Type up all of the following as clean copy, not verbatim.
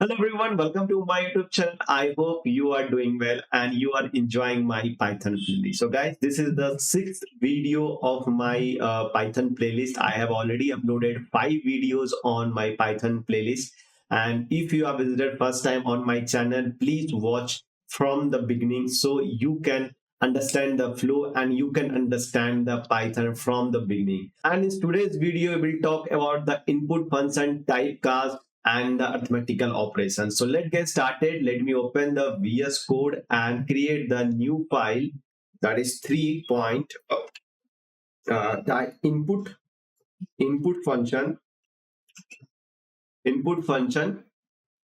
Hello everyone, welcome to my YouTube channel. I hope you are doing well and you are enjoying my Python playlist. So guys, this is the sixth video of my Python playlist. I have already uploaded 5 videos on my Python playlist. And if you have visited first time on my channel, please watch from the beginning so you can understand the flow and you can understand the Python from the beginning. And in today's video, we will talk about the input function, typecast, and the arithmetical operations. So let's get started. Let me open the VS Code and create the new file that is 3 point input function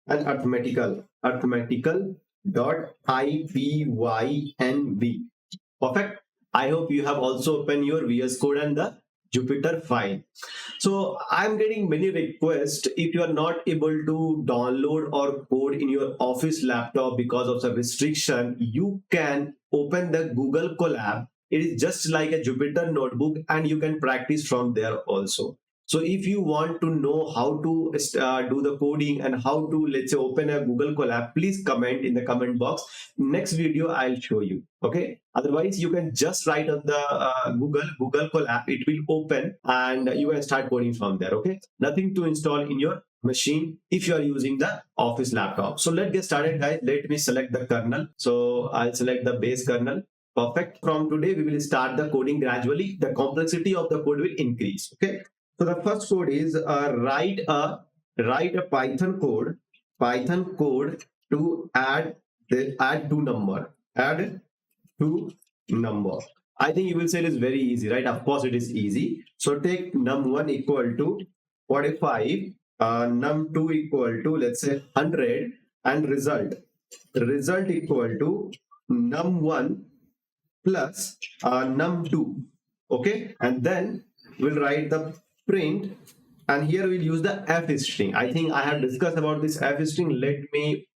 and arithmetical dot ipynb. Perfect. I hope you have also opened your VS Code and the Jupyter file. So I'm getting many requests. If you are not able to download or code in your office laptop because of the restriction, you can open the Google Colab. It is just like a Jupyter notebook and you can practice from there also. So if you want to know how to do the coding and how to, let's say, open a Google Colab, please comment in the comment box. Next video, I'll show you. Okay. Otherwise, you can just write on the Google Colab. It will open and you can start coding from there. Okay. Nothing to install in your machine if you are using the office laptop. So let's get started, guys. Let me select the kernel. So I'll select the base kernel. Perfect. From today, we will start the coding gradually. The complexity of the code will increase. Okay. So the first code is write a Python code to add two number. Add two number. I think you will say it is very easy, right? Of course, it is easy. So take num1 equal to 45, num2 equal to, let's say, 100, and result equal to num1 plus num2. Okay, and then we'll write the print, and here we'll use the f string. I think I have discussed about this f string. Let me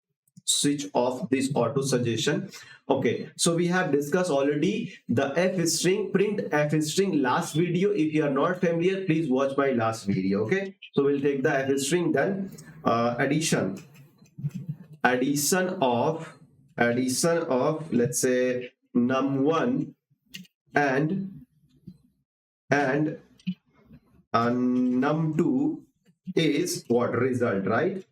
switch off this auto suggestion. Okay, so we have discussed already the f string, print f string last video. If you are not familiar, please watch my last video. Okay, so we'll take the f string, then addition of let's say num1 and num2 is what? Result, right?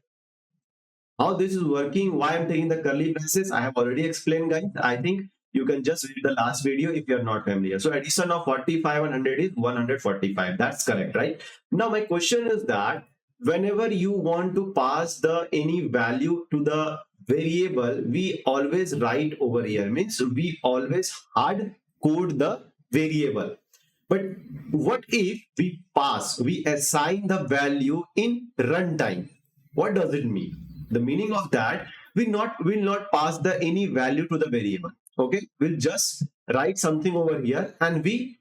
How this is working, why I'm taking the curly braces, I have already explained, guys. I think you can just read the last video if you're not familiar. So addition of 45 and 100 is 145. That's correct, right? Now my question is that whenever you want to pass the any value to the variable, we always write over here, means we always hard code the variable. But what if we assign the value in runtime? What does it mean? The meaning of that, will not pass the any value to the variable. Okay, we'll just write something over here and we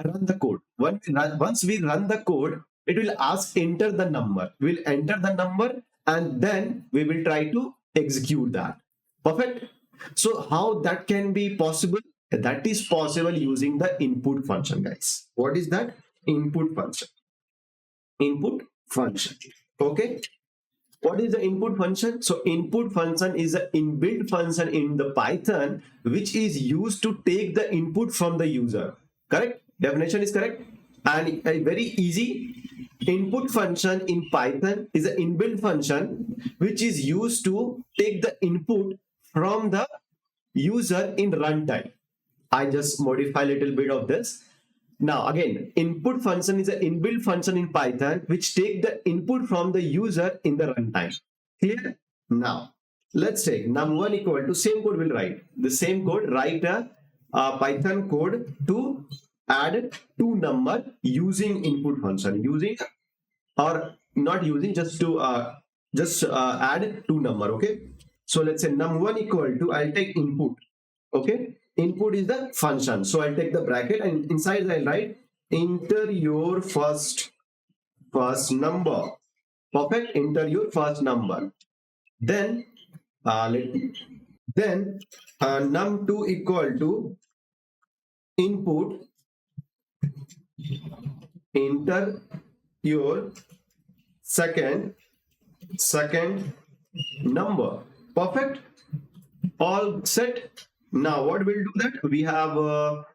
run the code. Once we run the code, it will ask enter the number. We'll enter the number and then we will try to execute that. Perfect. So how that can be possible? That is possible using the input function, guys. What is that? Input function. Okay. What is the input function? So input function is an inbuilt function in the Python which is used to take the input from the user. Correct? Definition is correct. And a very easy input function in Python is an inbuilt function which is used to take the input from the user in runtime. I just modify a little bit of this. Now again, input function is an inbuilt function in Python which take the input from the user in the runtime. Clear? Now let's take num1 equal to, same code we'll write. The same code, write a Python code to add two number using input function. Using or not using, just to add two number. Okay. So let's say num1 equal to, I'll take input. Okay. Input is the function, so I'll take the bracket and inside I'll write enter your first number. Perfect. Enter your first number. Then num2 equal to input, enter your second number. Perfect. All set. Now what we'll do that we have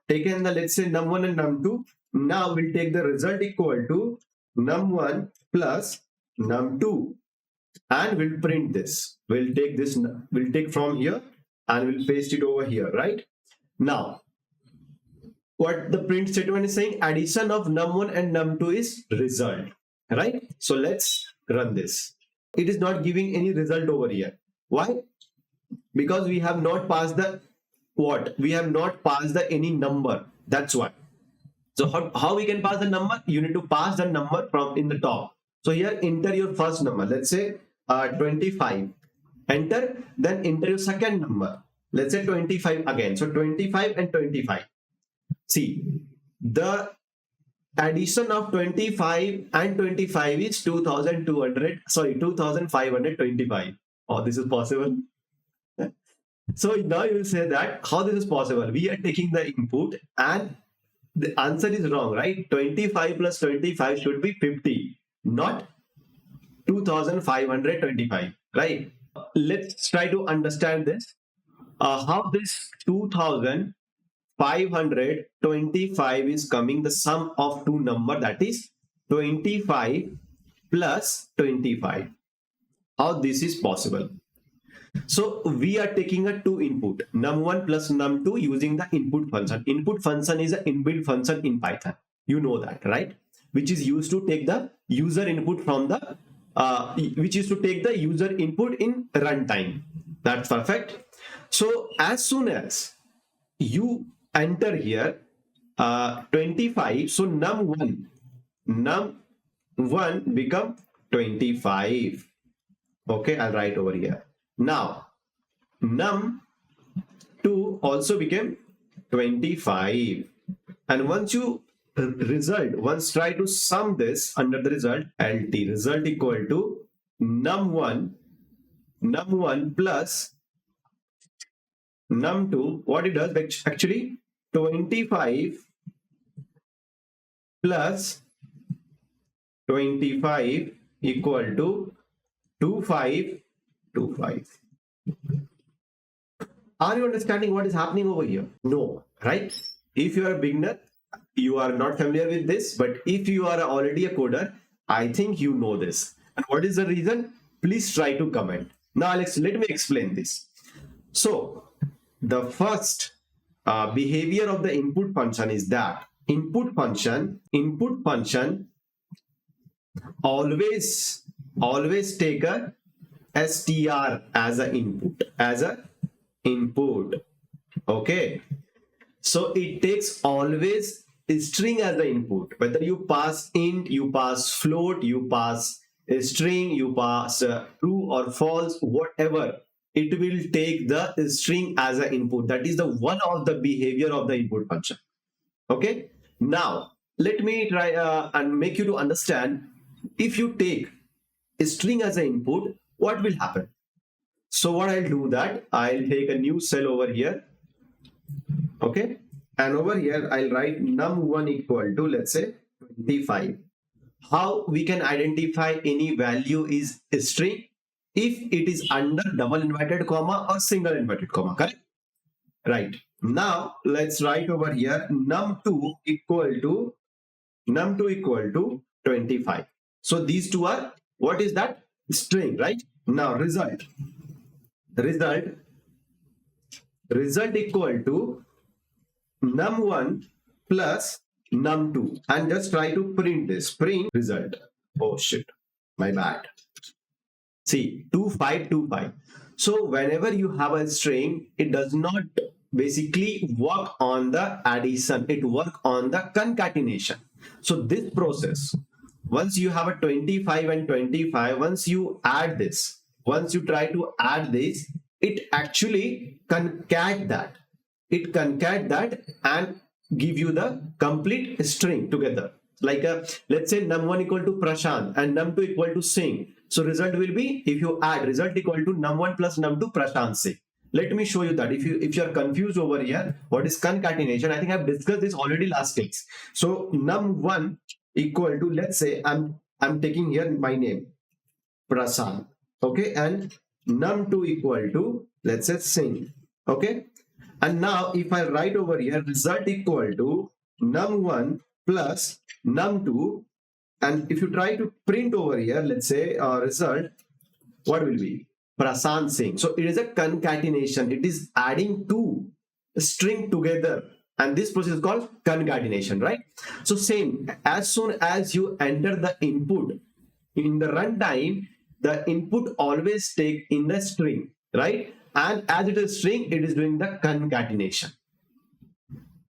taken the, let's say, num1 and num2. Now we'll take the result equal to num1 plus num2 and we'll print this. We'll take this, we'll take from here and we'll paste it over here, right? Now what the print statement is saying, addition of num1 and num2 is result, right? So let's run this. It is not giving any result over here. Why? Because we have not passed the what? We have not passed the any number. That's why. So how we can pass the number? You need to pass the number from in the top. So here enter your first number. Let's say 25. Enter, then enter your second number. Let's say 25 again. So 25 and 25. See, the addition of 25 and 25 is 2525. Oh, this is possible. So now you will say that how this is possible. We are taking the input and the answer is wrong, right? 25 plus 25 should be 50, not 2525, right? Let's try to understand this. How this 2525 is coming, the sum of two number, that is 25 plus 25. How this is possible? So we are taking a two input, num1 plus num2, using the input function. Input function is an inbuilt function in Python. You know that, right? Which is used to take the user input from the which is to take the user input in runtime. That's perfect. So as soon as you enter here 25, so num1 become 25. Okay, I'll write over here. Now num2 also became 25, and once you try to sum this under the result, LT result equal to num1 plus num2. What it does actually, 25 plus 25 equal to 2525. Are you understanding what is happening over here? No, right? If you are a beginner, you are not familiar with this, but if you are already a coder, I think you know this. And what is the reason? Please try to comment. Now let me explain this. So the first behavior of the input function is that input function always take a str as a input, okay? So it takes always a string as the input. Whether you pass int, you pass float, you pass a string, you pass true or false, whatever, it will take the string as an input. That is the one of the behavior of the input function. Okay, now let me try and make you to understand. If you take a string as an input, what will happen? So what I'll do that, I'll take a new cell over here, okay, and over here I'll write num1 equal to, let's say, 25. How we can identify any value is a string? If it is under double inverted comma or single inverted comma, correct? Right. Now let's write over here num2 equal to 25. So these two are, what is that? String, right? Now result equal to num1 plus num2, and just try to print this, print result. Oh shit, my bad. See, 2525. So whenever you have a string, it does not basically work on the addition, it work on the concatenation. So this process, once you have a 25 and 25, once you add this, once you try to add this, it actually concat that. It concat that and give you the complete string together. Like let's say num1 equal to Prashant and num2 equal to Singh. So result will be, if you add result equal to num1 plus num2 Prashant Singh. Let me show you that. If you are confused over here, what is concatenation? I think I've discussed this already last class. So num1 equal to, let's say I'm taking here my name Prashant, okay, and num2 equal to, let's say, string. Okay. And now if I write over here result equal to num1 plus num2, and if you try to print over here, let's say result, what will be? Prashant Singh. So it is a concatenation. It is adding two string together. And this process is called concatenation, right? So same, as soon as you enter the input in the runtime, the input always take in the string, right? And as it is string, it is doing the concatenation.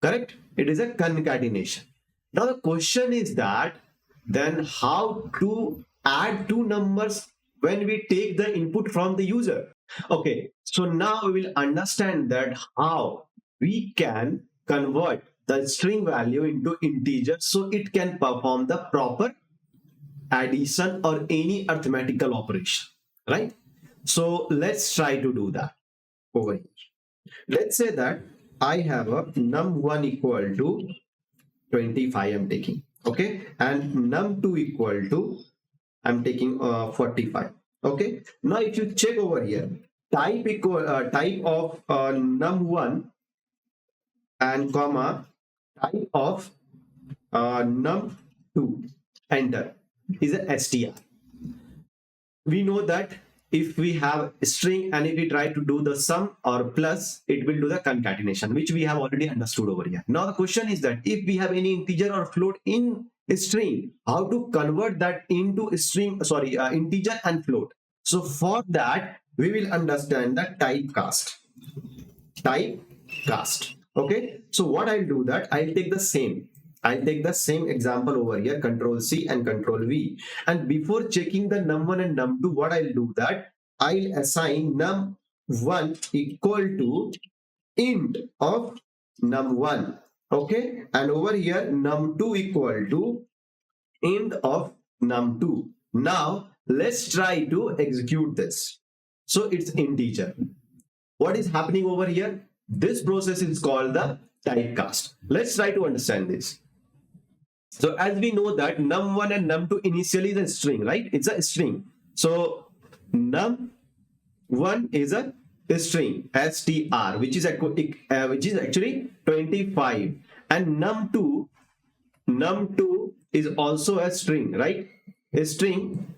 Correct? It is a concatenation. Now the question is that then how to add two numbers when we take the input from the user? Okay, so now we will understand that how we can convert the string value into integer so it can perform the proper addition or any arithmetical operation, right? So let's try to do that over here. Let's say that I have a num1 equal to 25 I'm taking, okay, and num2 equal to I'm taking 45. Okay, now if you check over here, type of num1 and comma type of num2 enter is a str. We know that if we have a string and if we try to do the sum or plus, it will do the concatenation, which we have already understood over here. Now the question is that if we have any integer or float in a string, how to convert that into a string, integer and float. So for that, we will understand the typecast. Okay, so what I'll do that, I'll take the same example over here, Control C and Control V. And before checking the num1 and num2, what I'll do that, I'll assign num1 equal to int of num1. Okay, and over here num2 equal to int of num2. Now let's try to execute this. So it's integer. What is happening over here? This process is called the typecast. Let's try to understand this. So as we know that num1 and num2 initially is a string, right? It's a string. So num1 is a string str, which is actually 25, and num2 is also a string, right? A string,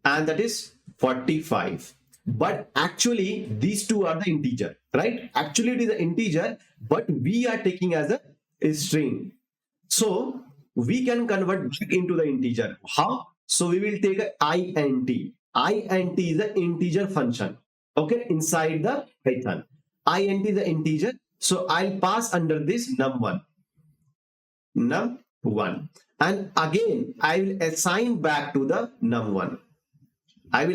and that is 45. But actually these two are the integer, right? Actually it is an integer, but we are taking as a string. So we can convert back into the integer. How? So we will take a int. Int is an integer function, okay, inside the Python. Int is an integer. So I'll pass under this num1. And again, I will assign back to the num1. I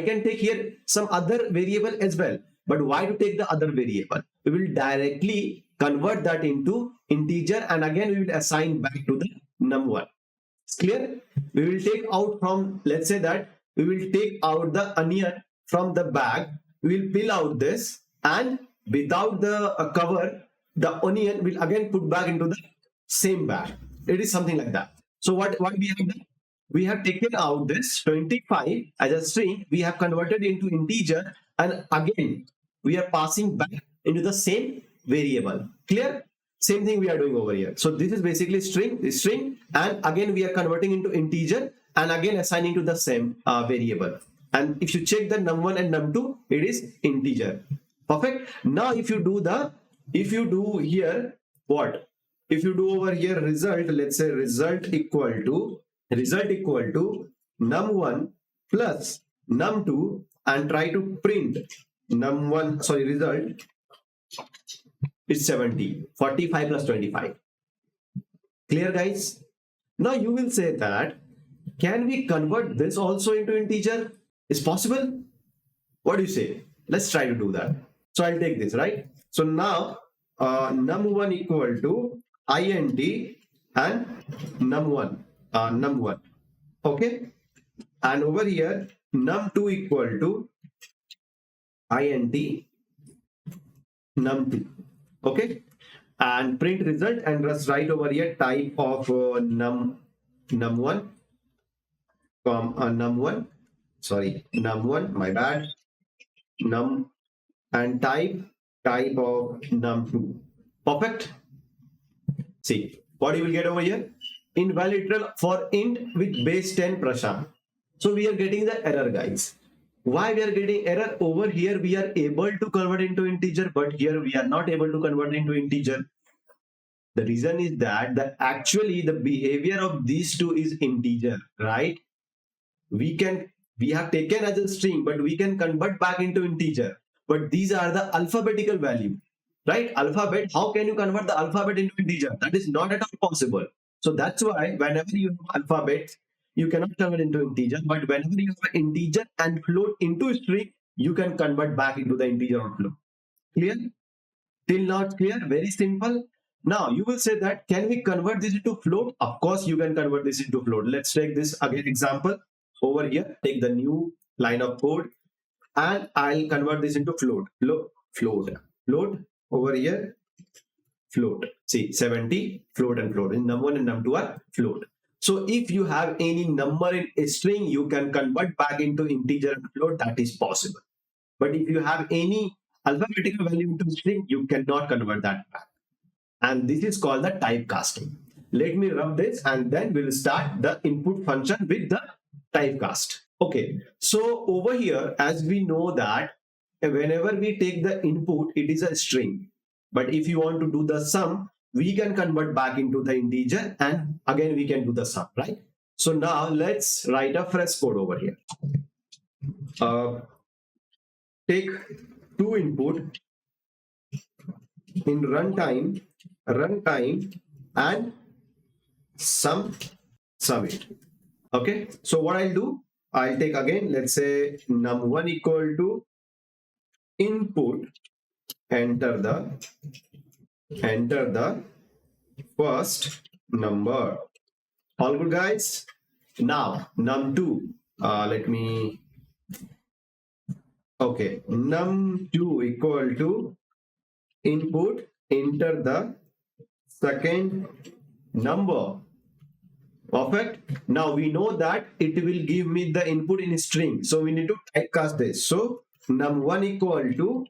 can take here some other variable as well. But why to take the other variable? We will directly convert that into integer, and again we will assign back to the num1. It's clear? We will take out from, let's say that we will take out the onion from the bag. We will peel out this, and without the cover, the onion will again put back into the same bag. It is something like that. So what we have done? We have taken out this 25 as a string, we have converted into integer, and again we are passing back into the same variable. Clear? Same thing we are doing over here. So this is basically string, and again we are converting into integer, and again assigning to the same variable. And if you check the num1 and num2, it is integer. Perfect. Now if you do here what? If you do over here result, let's say result equal to num1 plus num2, and try to print result is 70. 45 plus 25. Clear, guys? Now you will say that, can we convert this also into integer? Is possible? What do you say? Let's try to do that. So I'll take this, right? So now num1 equal to int and num1. Okay, and over here num2 equal to int num2. Okay, and print result, and just write over here type of num1 num1, my bad. num and type of num2. Perfect. See what you will get over here. Invalid literal for int with base 10 Prashant. So we are getting the error, guys. Why we are getting error? Over here we are able to convert into integer, but here we are not able to convert into integer. The reason is that actually the behavior of these two is integer, right? We have taken as a string, but we can convert back into integer. But these are the alphabetical value, right? Alphabet, how can you convert the alphabet into integer? That is not at all possible. So that's why whenever you have alphabet, you cannot convert into integer. But whenever you have an integer and float into string, you can convert back into the integer or float. Clear? Till now clear? Very simple. Now you will say that, can we convert this into float? Of course you can convert this into float. Let's take this again example. Over here, take the new line of code and I'll convert this into float. Float over here, float. See, 70, float and float. In num1 and num2 are float. So if you have any number in a string, you can convert back into integer and float. That is possible. But if you have any alphabetical value into string, you cannot convert that back. And this is called the typecasting. Let me run this and then we'll start the input function with the typecast. Okay, so over here, as we know that whenever we take the input, it is a string. But if you want to do the sum, we can convert back into the integer and again we can do the sum, right? So now let's write a fresh code over here. Take two input in runtime and sum it. Okay, so what I'll do, I'll take again, let's say num1 equal to input, enter the first number. All good, guys? Now num2, num2 equal to input, enter the second number. Perfect. Now we know that it will give me the input in string. So we need to typecast this. So num1 equal to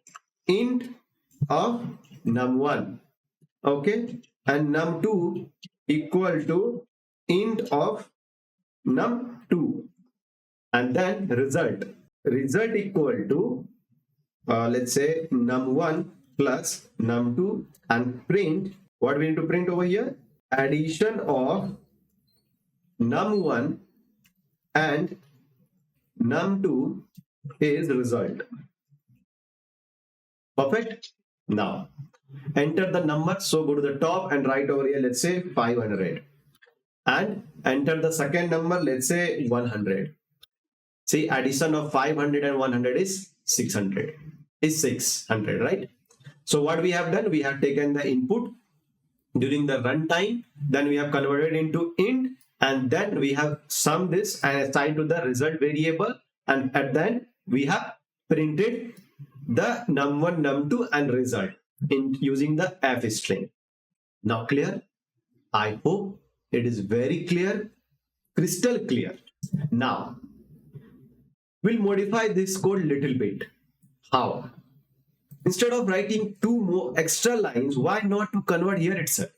int of num1. Okay. And num2 equal to int of num2. And then result. Result equal to, let's say num1 plus num2 and print. What we need to print over here? Addition of num1 and num2 is result. Perfect. Now enter the number. So go to the top and write over here, let's say 500, and enter the second number, let's say 100. See, addition of 500 and 100 is 600. Is 600, right? So what we have done, we have taken the input during the runtime, then we have converted into int, and then we have summed this and assigned to the result variable, and at then we have printed the num1, num2 and result in using the f string. Now clear? I hope it is very clear, crystal clear. Now we'll modify this code little bit. How? Instead of writing two more extra lines, why not to convert here itself?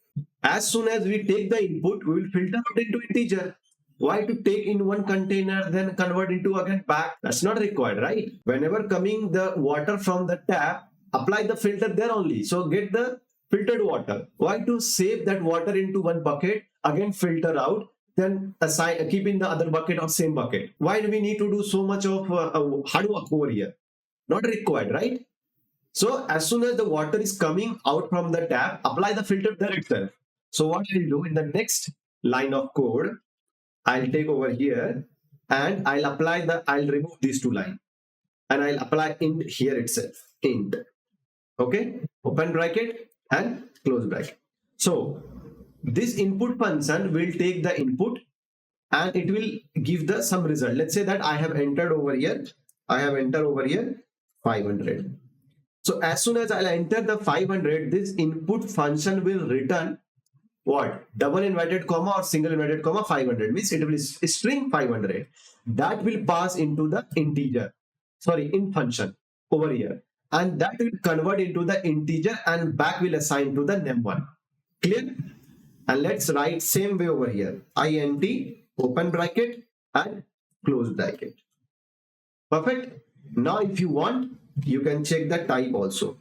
As soon as we take the input, we will filter out into integer. Why to take in one container, then convert into again back? That's not required, right? Whenever coming the water from the tap, apply the filter there only. So get the filtered water. Why to save that water into one bucket, again filter out, then assign, keep in the other bucket or same bucket? Why do we need to do so much of hard work over here? Not required, right? So as soon as the water is coming out from the tap, apply the filter there itself. So what I'll do in the next line of code, I'll take over here and I'll remove these two lines and I'll apply int here itself, int. Okay, open bracket and close bracket. So this input function will take the input and it will give the some result. Let's say that I have entered over here 500. So as soon as I'll enter the 500, this input function will return what? Double inverted comma or single inverted comma 500, means it will string 500. That will pass into the integer, int function. over here, and that will convert into the integer and back will assign to the num1. Clear? And let's write same way over here, int open bracket and close bracket. Perfect. Now if you want, you can check the type also,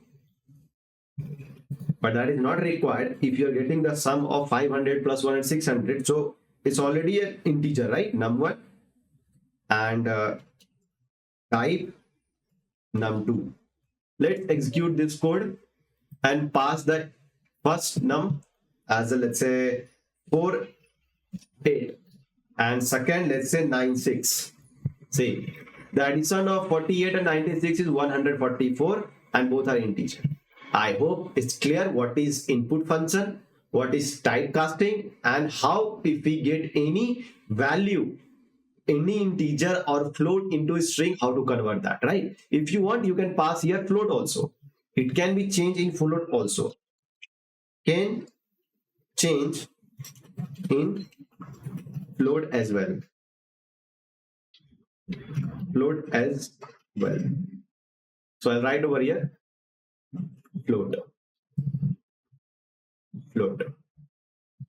but that is not required if you are getting the sum of 500 plus 1 and 600. So it's already an integer, right? Num1 and type num2. Let's execute this code and pass the first num as a, let's say 4 8 and second, let's say 9 6. See, the addition of 48 and 96 is 144 and both are integer. I hope it's clear what is input function, what is typecasting, and how if we get any value, any integer or float into a string, how to convert that, right? If you want, you can pass here float also. It can be changed in float also. Can change in float as well. Float as well. So I'll write over here float.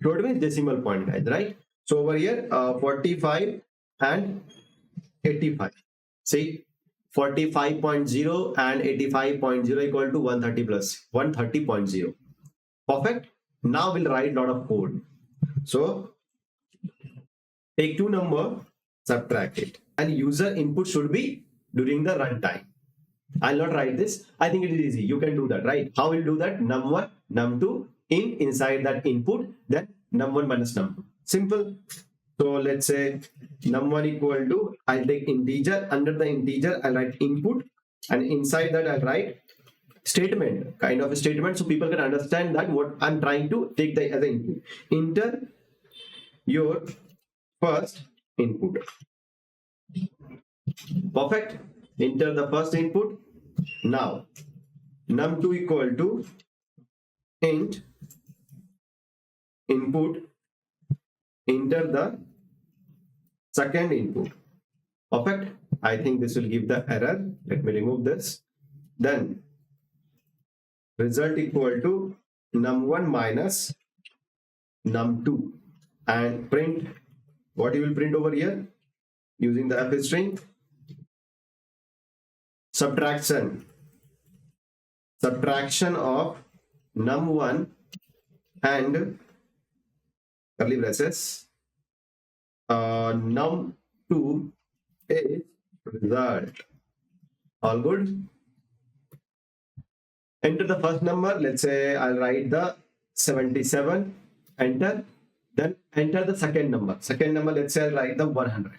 Float means decimal point, guys, right? So over here 45 and 85. See, 45.0 and 85.0 equal to 130 plus 130.0. Perfect. Now we'll write a lot of code. So take two number, subtract it, and user input should be during the runtime. I'll not write this. I think it is easy. You can do that, right? How will do that? Num1, num2 inside that input, then num1 minus num2. Simple. So let's say num1 equal to, I'll take integer. Under the integer, I'll write input, and inside that I'll write statement, kind of a statement, so people can understand that what I'm trying to take the as an input. Enter your first input. Perfect. Enter the first input. Now num2 equal to int input. Enter the second input. Perfect. I think this will give the error. Let me remove this. Then result equal to num1 minus num2, and print. What you will print over here using the f string? Subtraction of num1 and curly braces num2 is result. All good. Enter the first number. Let's say I'll write the 77. Enter. Then enter the second number. Second number, let's say I'll write the 100.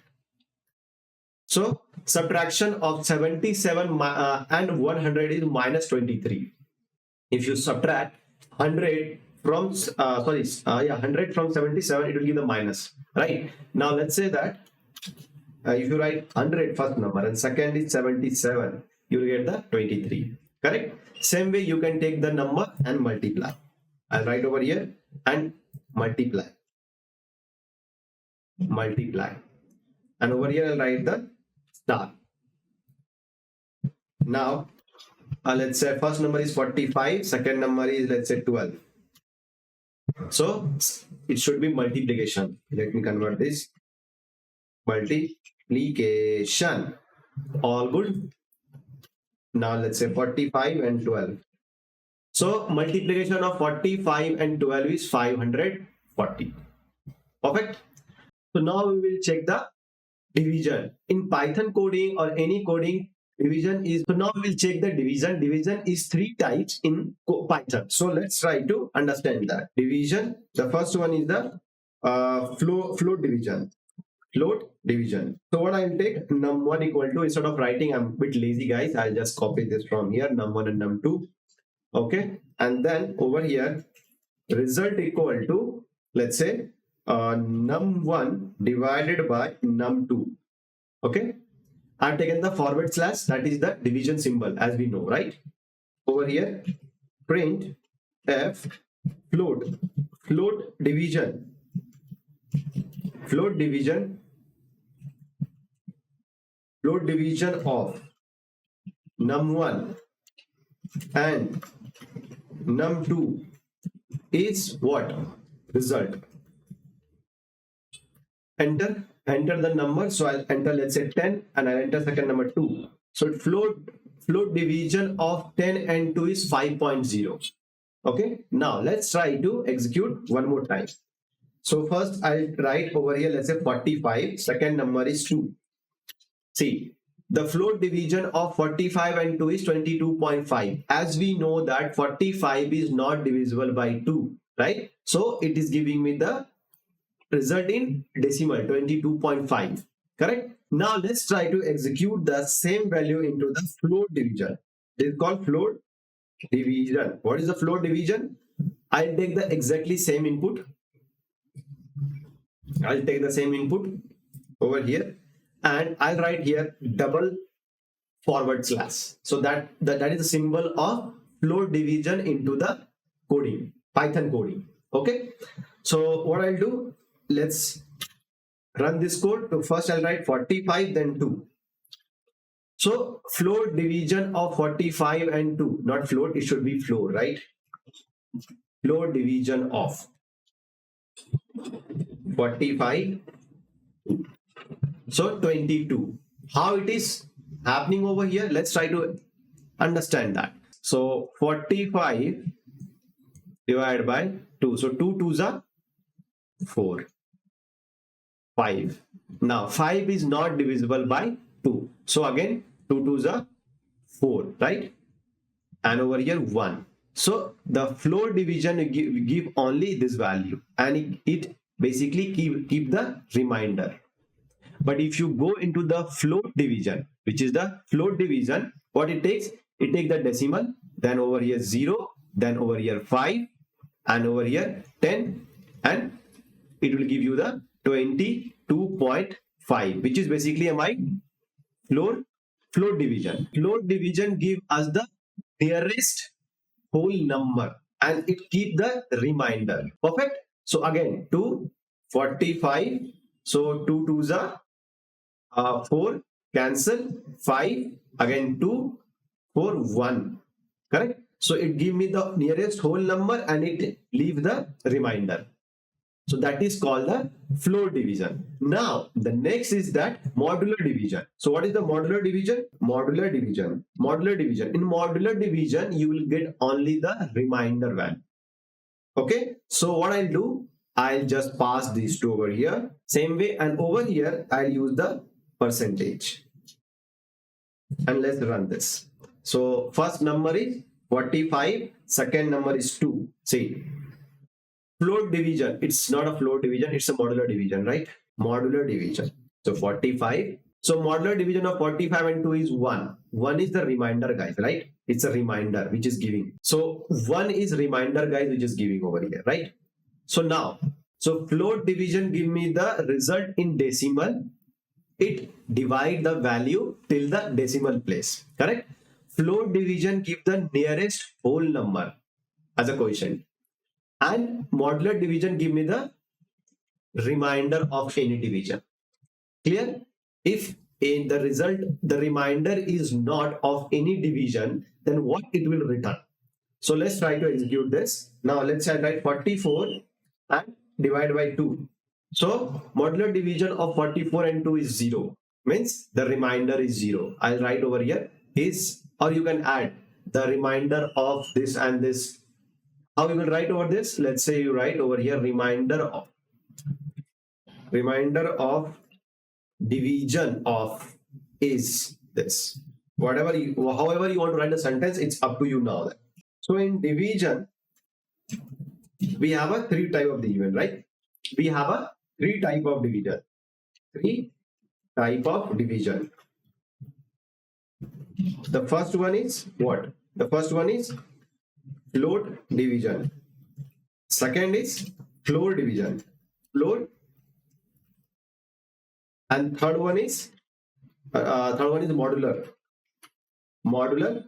So subtraction of 77 and 100 is minus 23. If you subtract 100 from 100 from 77, it will give the minus, right? Now let's say that if you write 100 first number and second is 77, you will get the 23. Correct? Same way you can take the number and multiply. I'll write over here and multiply. And over here I'll write the star. Now let's say first number is 45, second number is, let's say, 12. So it should be multiplication. Let me convert this. Multiplication. All good. Now let's say 45 and 12. So multiplication of 45 and 12 is 540. Perfect. So now we will check the division. In Python coding or any coding, division is, so now we will check the division. Division is 3 types in Python. So let's try to understand that. Division, the first one is the float division. Float division. So what I will take, num1 equal to, instead of writing, I'm a bit lazy, guys, I'll just copy this from here, num1 and num2. Okay, and then over here result equal to, let's say, num1 divided by num2. Okay, I've taken the forward slash, that is the division symbol, as we know, right? Over here print f float division of num1 and num2 is what? Result. Enter the number. So I'll enter, let's say 10, and I'll enter second number 2. So float division of 10 and 2 is 5.0. Okay, now let's try to execute one more time. So first I'll write over here, let's say 45, second number is 2. See, the float division of 45 and 2 is 22.5. As we know that 45 is not divisible by 2, right? So it is giving me the result in decimal 22.5. Correct? Now let's try to execute the same value into the float division. This is called float division. What is the float division? I'll take the exactly same input. I'll take the same input over here, and I'll write here double forward slash. So that is the symbol of float division into the coding, Python coding. Okay. So what I'll do, let's run this code. So first I'll write 45, then 2. So float division of 45 and 2, not float, it should be floor, right? Float division of 45, so 22. How it is happening over here? Let's try to understand that. So 45 divided by 2. So 2 2s are 4. 5. Now 5 is not divisible by 2. So again 2 2s are 4, right? And over here 1. So the float division give only this value, and it basically keep the remainder. But if you go into the float division, which is the float division, what it takes? It takes the decimal, then over here 0, then over here 5, and over here 10, and it will give you the 22.5, which is basically my float division. Float division give us the nearest whole number, and it keep the remainder. Perfect. So again 2, 45. So 2 2s are 4, cancel, 5, again 2, 4, 1. Correct. So it give me the nearest whole number, and it leave the remainder. So that is called the float division. Now the next is that modular division. So what is the modular division? Modular division. In modular division, you will get only the remainder value. Okay. So what I'll do, I'll just pass these two over here. Same way, and over here I'll use the percentage. And let's run this. So first number is 45, second number is 2. See, float division, it's not a float division, it's a modular division, right? Modular division. So 45. So modular division of 45 and 2 is 1. 1 is the remainder, guys, right? It's a remainder which is giving. So 1 is remainder, guys, which is giving over here, right? So now, so float division give me the result in decimal. It divide the value till the decimal place, correct? Float division give the nearest whole number as a quotient, and modular division give me the remainder of any division. Clear? If in the result the remainder is not of any division, then what it will return? So let's try to execute this. Now let's write 44 and divide by 2. So modular division of 44 and 2 is 0, means the remainder is 0. I'll write over here is, or you can add the remainder of this and this. How you will write over this? Let's say you write over here remainder of division of is this. However you want to write the sentence, it's up to you now. So in division, we have a 3 type of division, right? We have a 3 type of division. 3 type of division. The first one is what? The first one is float division. Second is floor division. Floor. And third one is modular. Modular.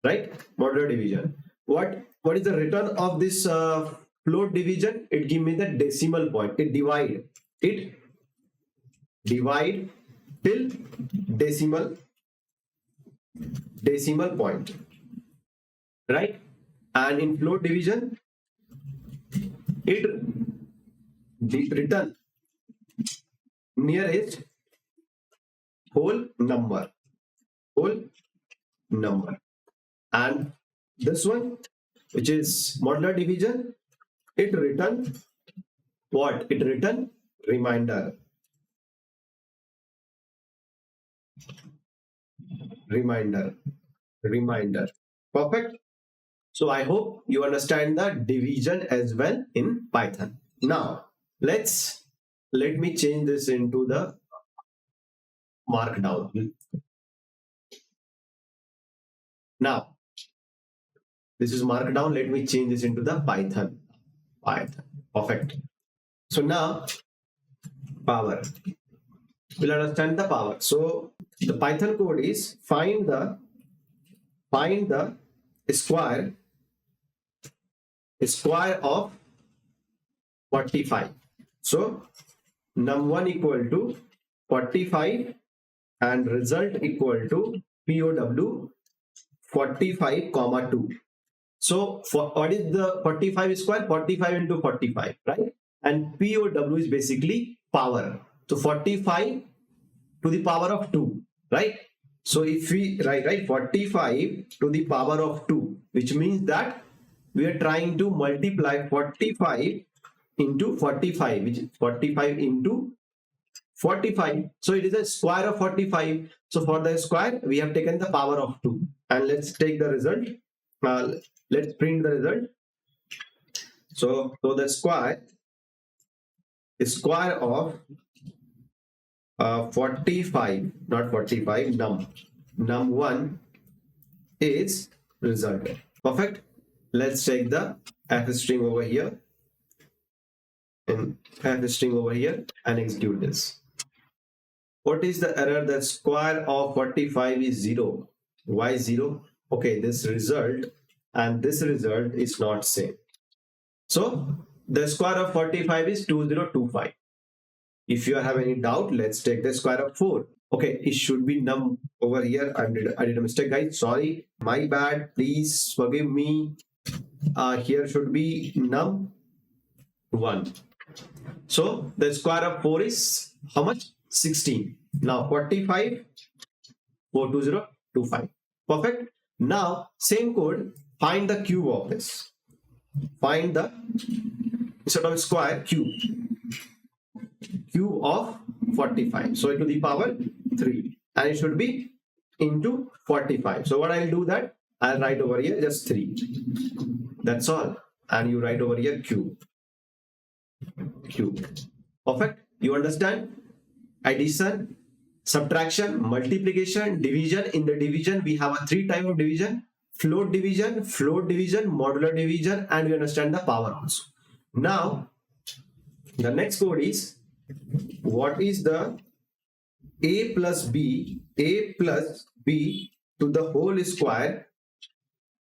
Right? Modular division. What is the return of this float division? It give me the decimal point. It divide till decimal decimal point, right? And in float division, it return nearest whole number. And this one, which is modular division, it return what? It return remainder. Perfect. So I hope you understand the division as well in Python. Now let me change this into the markdown. Now this is markdown. Let me change this into the Python. Perfect. So now power. We'll understand the power. So the Python code is find the square of 45. So num1 equal to 45 and result equal to POW 45 comma 2. So for what is the 45 square? 45 into 45, right? And POW is basically power. So 45 to the power of 2, right? So if we write 45 to the power of 2, which means that we are trying to multiply 45 into 45, which is 45 into 45. So it is a square of 45. So for the square, we have taken the power of 2. And let's take the result. Let's print the result. So the square of 45, not 45, num1 is result. Perfect. Let's take the f string over here and execute this. What is the error? The square of 45 is 0. Why 0? Okay, this result and this result is not same. So the square of 45 is 2025. If you have any doubt, let's take the square of 4. Okay, it should be num over here. I did a mistake, guys. Sorry, my bad. Please forgive me. Here should be num1. So the square of 4 is how much? 16. Now 45, 42025. Perfect. Now same code. Find the cube of this. Find the instead of square cube of 45. So to the power 3, and it should be into 45. So what I'll do that I'll write over here just 3. That's all. And you write over here cube. Perfect. You understand? Addition, subtraction, multiplication, division. In the division, we have a 3 type of division: float division, modular division, and we understand the power also. Now, the next code is what is the a plus b to the whole square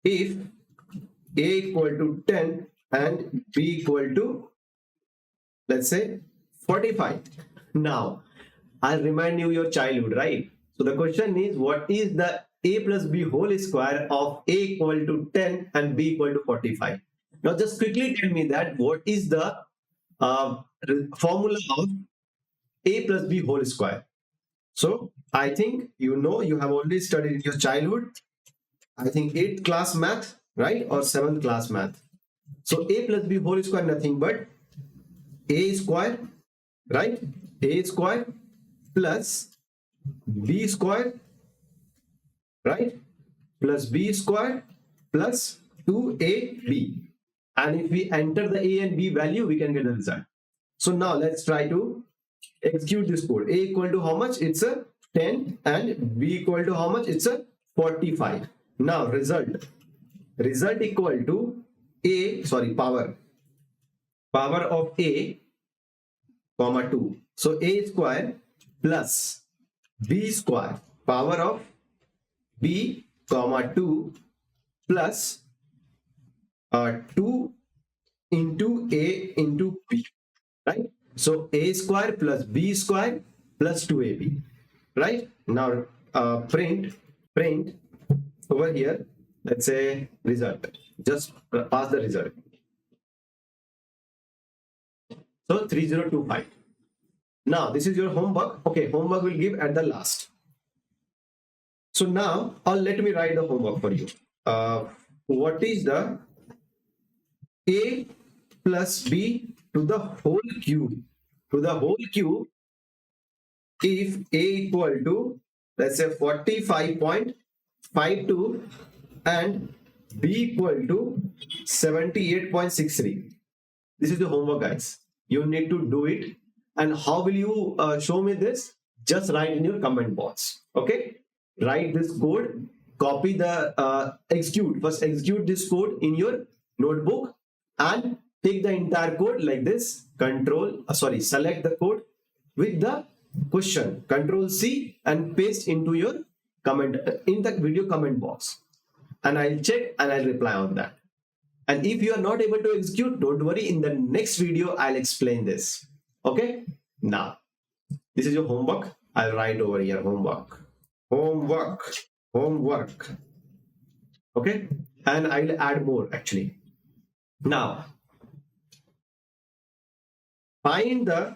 if a equal to 10 and b equal to, let's say, 45. Now I'll remind you your childhood, right? So the question is, what is the a plus b whole square of a equal to 10 and b equal to 45? Now just quickly tell me that what is the formula of a plus b whole square. So I think you have already studied in your childhood, I think 8th class math, right? Or 7th class math. So a plus b whole square nothing but a square, right? A square plus b square, right? Plus b square plus 2ab. And if we enter the a and b value, we can get the result. So now let's try to execute this code. A equal to how much? It's a 10, and b equal to how much? It's a 45. Now result equal to power of a comma 2. So a square plus b square, power of b comma 2 plus 2 into a into b, right? So a square plus b square plus 2ab, right? Now print print over here, let's say result, just pass the result. So 3025. Now this is your homework. Okay, homework will give at the last. So now let me write the homework for you. What is the a plus b to the whole cube? To the whole cube, if a equal to, let's say 45.52 and b equal to 78.63. This is the homework, guys. You need to do it. And how will you show me this? Just write in your comment box. Okay, write this code, copy the execute. First execute this code in your notebook and take the entire code like this. Select the code with the question, Control C, and paste into your comment in the video comment box. And I'll check and I'll reply on that. And if you are not able to execute, don't worry. In the next video, I'll explain this. Okay. Now, this is your homework. I'll write over here homework. Okay. And I'll add more actually. Now, find the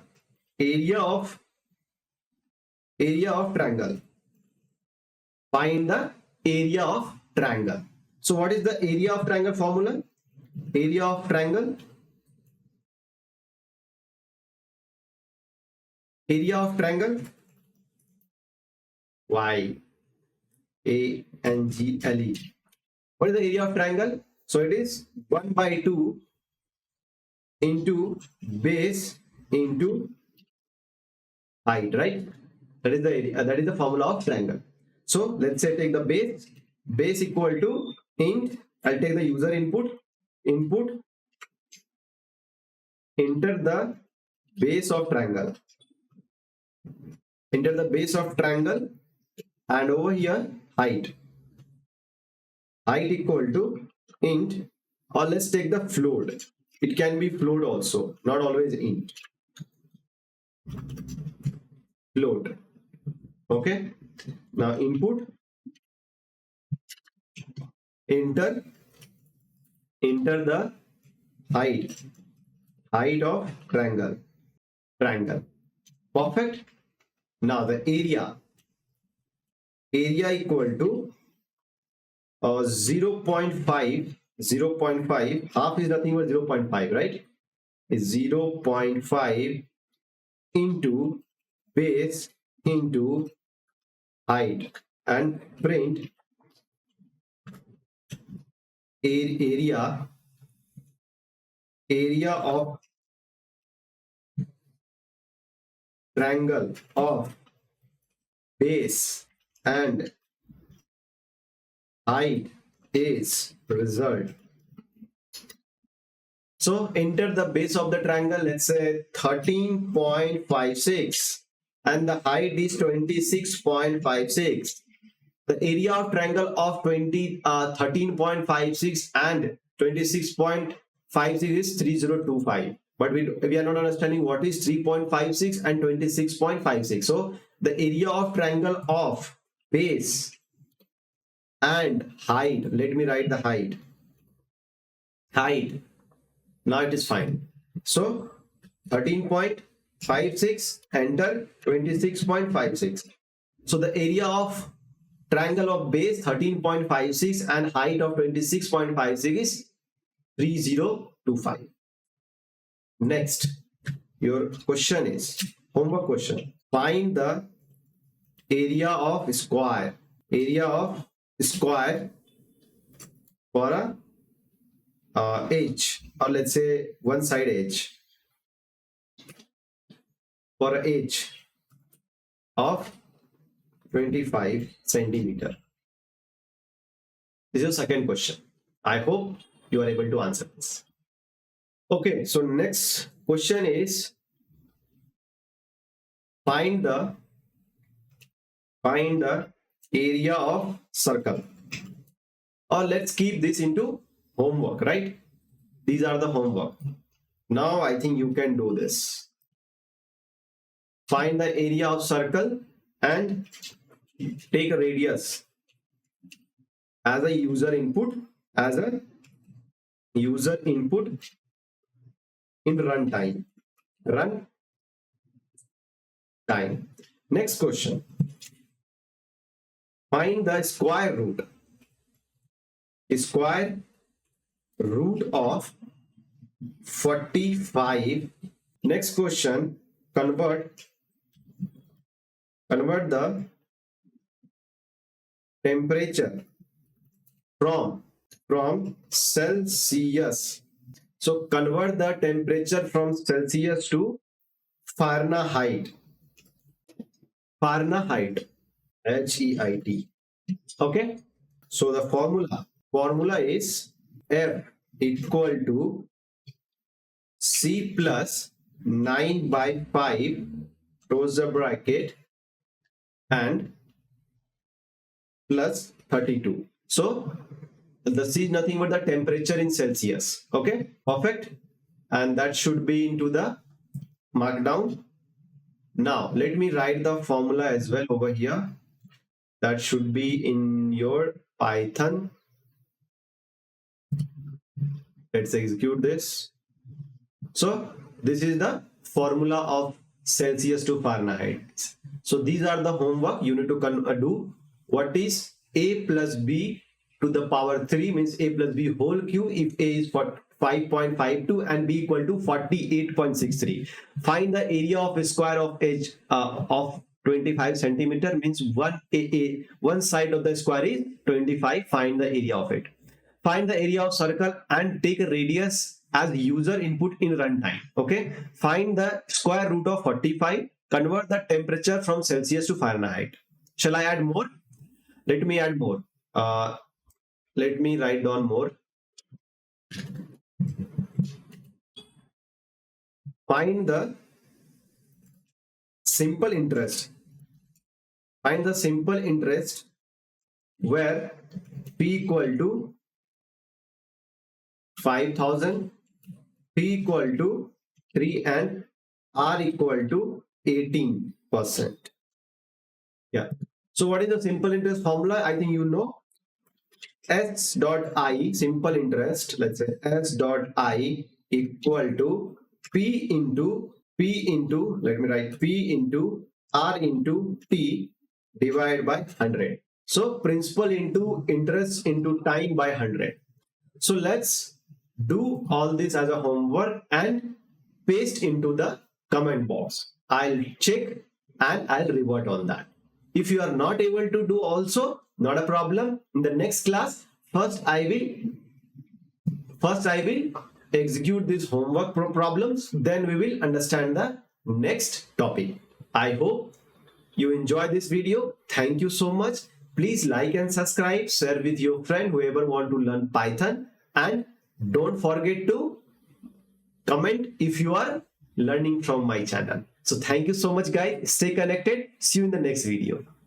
area of triangle. Find the area of triangle. So what is the area of triangle formula? Area of triangle. Area of triangle. Y A N G L E. What is the area of triangle? So it is 1/2 into base into height, right? That is the area. That is the formula of triangle. So let's say take the base equal to int. I'll take the user input, enter the base of triangle, and over here height equal to int, or let's take the float. It can be float also, not always int. Float. Okay. Now input, enter the height of triangle. Perfect. Now the area equal to 0.5. Half is nothing but 0.5, right? Is 0.5 into base into height, and print area of triangle of base and height is result. So enter the base of the triangle, let's say 13.56, and the height is 26.56. The area of triangle of 13.56 and 26.56 is 3025. But we are not understanding what is 3.56 and 26.56. So the area of triangle of base and height, let me write the height. Now it is fine. So 13.56, enter 26.56. So the area of triangle of base 13.56 and height of 26.56 is 3025. Next, your question is homework question. Find the area of square. For a edge, or let's say one side edge, for an edge of 25 centimeter. This is your second question. I hope you are able to answer this. Okay, so next question is find the area of circle. Or let's keep this into homework, right? These are the homework. Now I think you can do this. Find the area of circle and take a radius as a user input, as a user input in runtime. Run time. Next question. Find the square root. Square root of 45. Next question. Convert the temperature from Celsius. So convert the temperature from Celsius to Fahrenheit. Fahrenheit. HEIT. Okay. So the formula is F equal to C plus 9 by 5 close the bracket and plus 32. So the C is nothing but the temperature in Celsius. Okay, perfect. And that should be into the markdown. Now let me write the formula as well over here. That should be in your Python. Let's execute this. So this is the formula of Celsius to Fahrenheit. So these are the homework you need to do. What is a plus b to the power 3 means a plus b whole cube if a is for 5.52 and b equal to 48.63. Find the area of a square of edge of 25 centimeter means one side of the square is 25. Find the area of it. Find the area of circle and take a radius as user input in runtime. Okay. Find the square root of 45. Convert the temperature from Celsius to Fahrenheit. Shall I add more? Let me add more. Let me write down more. Find the simple interest. Find the simple interest where P equal to 5000, P equal to 3 and R equal to 18%. Yeah. So what is the simple interest formula? I think you know. S dot I, simple interest, let's say S dot I equal to P into, let me write P into R into T divided by 100. So principal into interest into time by 100. So let's do all this as a homework and paste into the comment box. I'll check and I'll revert on that. If you are not able to do also, not a problem. In the next class, first I will execute these homework problems. Then we will understand the next topic. I hope you enjoy this video. Thank you so much. Please like and subscribe. Share with your friend whoever want to learn Python. And don't forget to comment if you are learning from my channel. So thank you so much guys. Stay connected. See you in the next video.